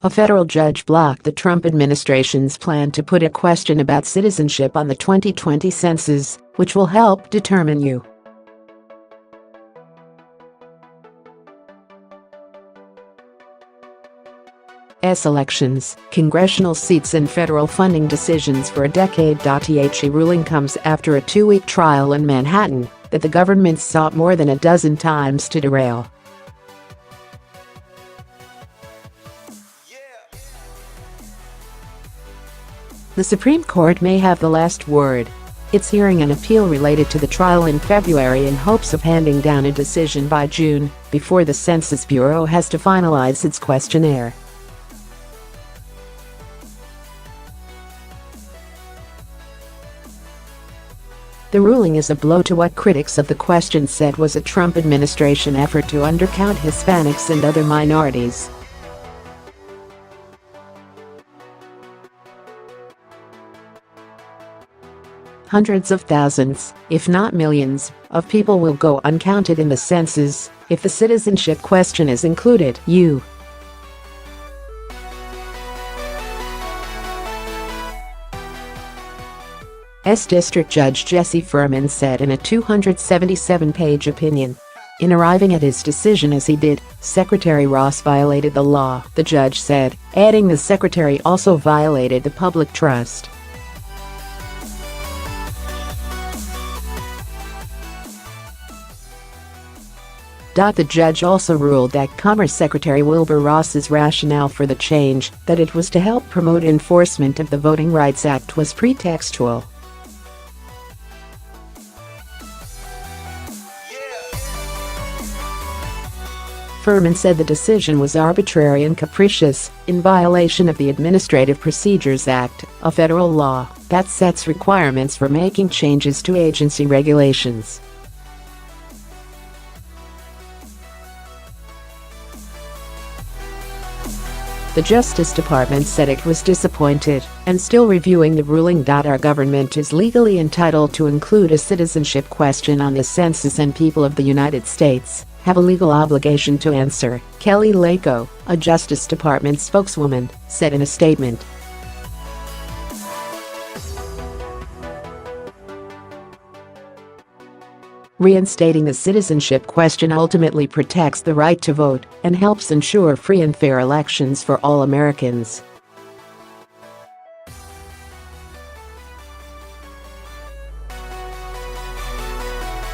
A federal judge blocked the Trump administration's plan to put a question about citizenship on the 2020 census, which will help determine U.S. elections, congressional seats and federal funding decisions for a decade. The ruling comes after a two-week trial in Manhattan that the government sought more than a dozen times to derail. The Supreme Court may have the last word. It's hearing an appeal related to the trial in February in hopes of handing down a decision by June, before the Census Bureau has to finalize its questionnaire. The ruling is a blow to what critics of the question said was a Trump administration effort to undercount Hispanics and other minorities. Hundreds of thousands, if not millions, of people will go uncounted in the census if the citizenship question is included. U.S. District Judge Jesse Furman said in a 277-page opinion. In arriving at his decision as he did, Secretary Ross violated the law, the judge said, adding the secretary also violated the public trust. The judge also ruled that Commerce Secretary Wilbur Ross's rationale for the change, that it was to help promote enforcement of the Voting Rights Act, was pretextual. Furman said the decision was arbitrary and capricious, in violation of the Administrative Procedures Act, a federal law that sets requirements for making changes to agency regulations. The Justice Department said it was disappointed and still reviewing the ruling. Our government is legally entitled to include a citizenship question on the census, and people of the United States have a legal obligation to answer, Kelly Lako, a Justice Department spokeswoman, said in a statement. Reinstating the citizenship question ultimately protects the right to vote and helps ensure free and fair elections for all Americans.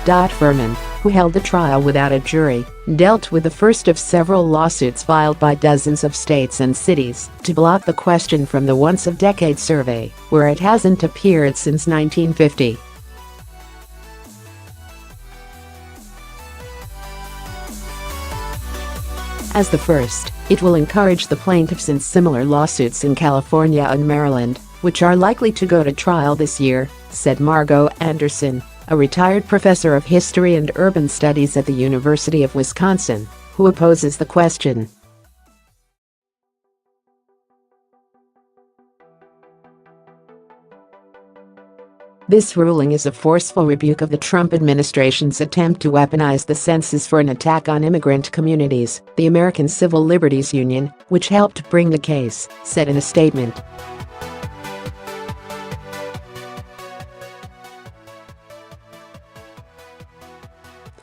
Furman, who held the trial without a jury, dealt with the first of several lawsuits filed by dozens of states and cities to block the question from the once-a-decade survey, where it hasn't appeared since 1950. As the first, it will encourage the plaintiffs in similar lawsuits in California and Maryland, which are likely to go to trial this year, said Margot Anderson, a retired professor of history and urban studies at the University of Wisconsin, who opposes the question. This ruling is a forceful rebuke of the Trump administration's attempt to weaponize the census for an attack on immigrant communities, the American Civil Liberties Union, which helped bring the case, said in a statement.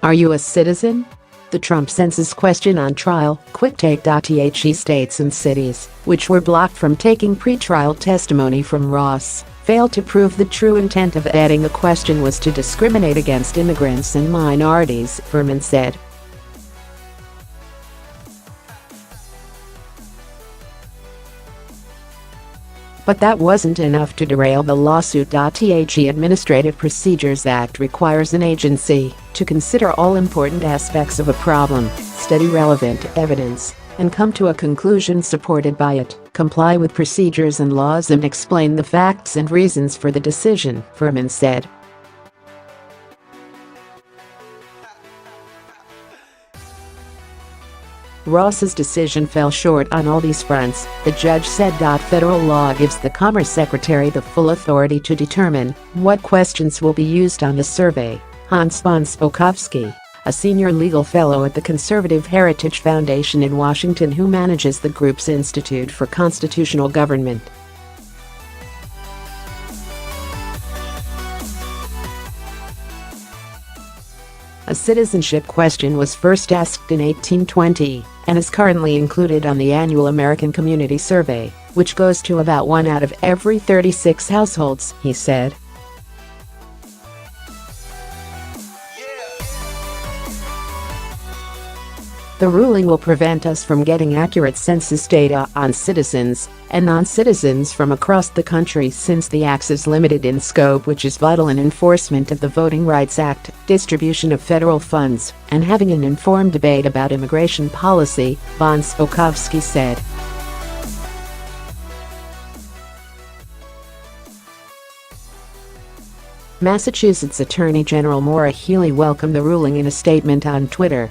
Are you a citizen? The Trump census question on trial, quick take. The states and cities, which were blocked from taking pretrial testimony from Ross, failed to prove the true intent of adding the question was to discriminate against immigrants and minorities, Furman said. But that wasn't enough to derail the lawsuit. The Administrative Procedures Act requires an agency to consider all important aspects of a problem, study relevant evidence, and come to a conclusion supported by it, comply with procedures and laws, and explain the facts and reasons for the decision, Furman said. Ross's decision fell short on all these fronts, the judge said. Federal law gives the Commerce Secretary the full authority to determine what questions will be used on the survey, Hans von Spakovsky, a senior legal fellow at the Conservative Heritage Foundation in Washington who manages the group's Institute for Constitutional Government. A citizenship question was first asked in 1820 and is currently included on the annual American Community Survey, which goes to about 1 out of every 36 households, he said. The ruling will prevent us from getting accurate census data on citizens and non-citizens from across the country since the act is limited in scope, which is vital in enforcement of the Voting Rights Act, distribution of federal funds, and having an informed debate about immigration policy, Von Spakovsky said. Massachusetts Attorney General Maura Healey welcomed the ruling in a statement on Twitter.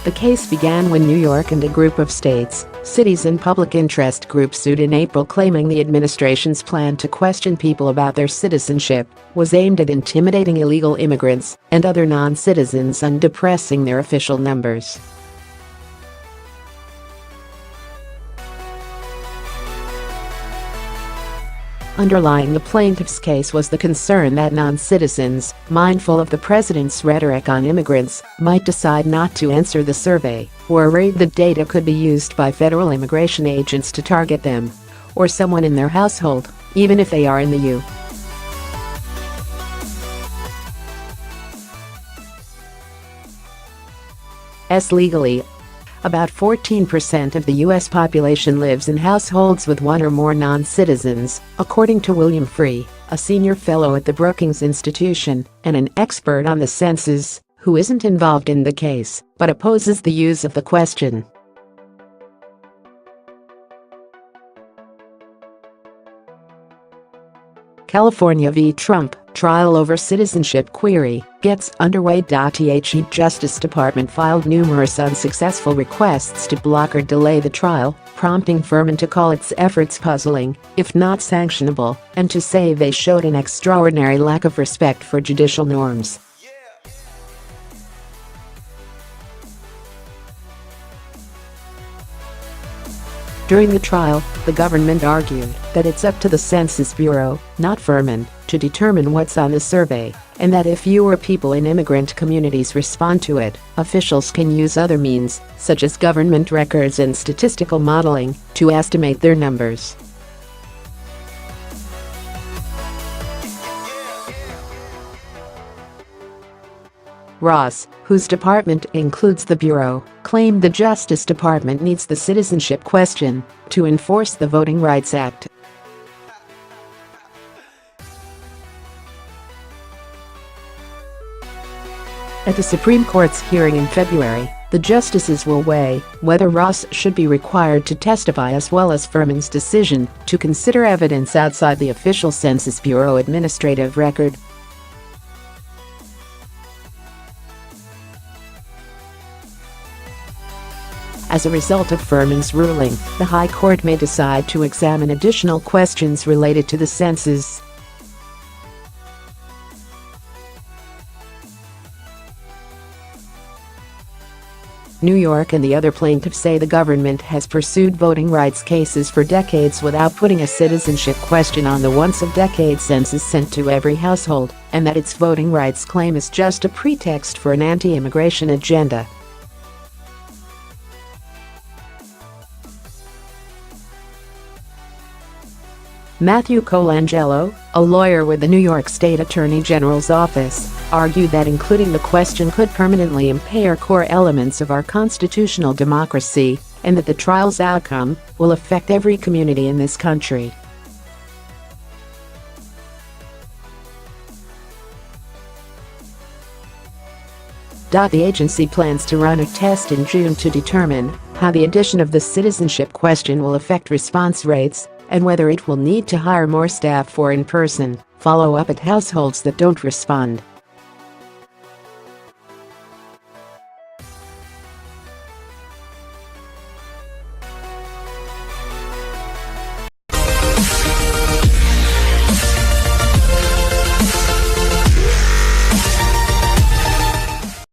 The case began when New York and a group of states, cities and public interest groups sued in April, claiming the administration's plan to question people about their citizenship was aimed at intimidating illegal immigrants and other non-citizens and depressing their official numbers. Underlying the plaintiff's case was the concern that non-citizens, mindful of the president's rhetoric on immigrants, might decide not to answer the survey, worried that data could be used by federal immigration agents to target them or someone in their household, even if they are in the U.S. legally. About 14% of the U.S. population lives in households with one or more non-citizens, according to William Free, a senior fellow at the Brookings Institution and an expert on the census, who isn't involved in the case but opposes the use of the question. California v. Trump, trial over citizenship query, gets underway. The Justice Department filed numerous unsuccessful requests to block or delay the trial, prompting Furman to call its efforts puzzling, if not sanctionable, and to say they showed an extraordinary lack of respect for judicial norms. During the trial, the government argued that it's up to the Census Bureau, not Furman, to determine what's on the survey, and that if fewer people in immigrant communities respond to it, officials can use other means, such as government records and statistical modeling, to estimate their numbers. Ross, whose department includes the Bureau, claimed the Justice Department needs the citizenship question to enforce the Voting Rights Act. At the Supreme Court's hearing in February, the justices will weigh whether Ross should be required to testify, as well as Furman's decision to consider evidence outside the official Census Bureau administrative record. As a result of Furman's ruling, the High Court may decide to examine additional questions related to the census. New York and the other plaintiffs say the government has pursued voting rights cases for decades without putting a citizenship question on the once-a-decade census sent to every household, and that its voting rights claim is just a pretext for an anti-immigration agenda. Matthew Colangelo, a lawyer with the New York State Attorney General's office, argued that including the question could permanently impair core elements of our constitutional democracy, and that the trial's outcome will affect every community in this country. The agency plans to run a test in June to determine how the addition of the citizenship question will affect response rates and whether it will need to hire more staff for in-person follow-up at households that don't respond.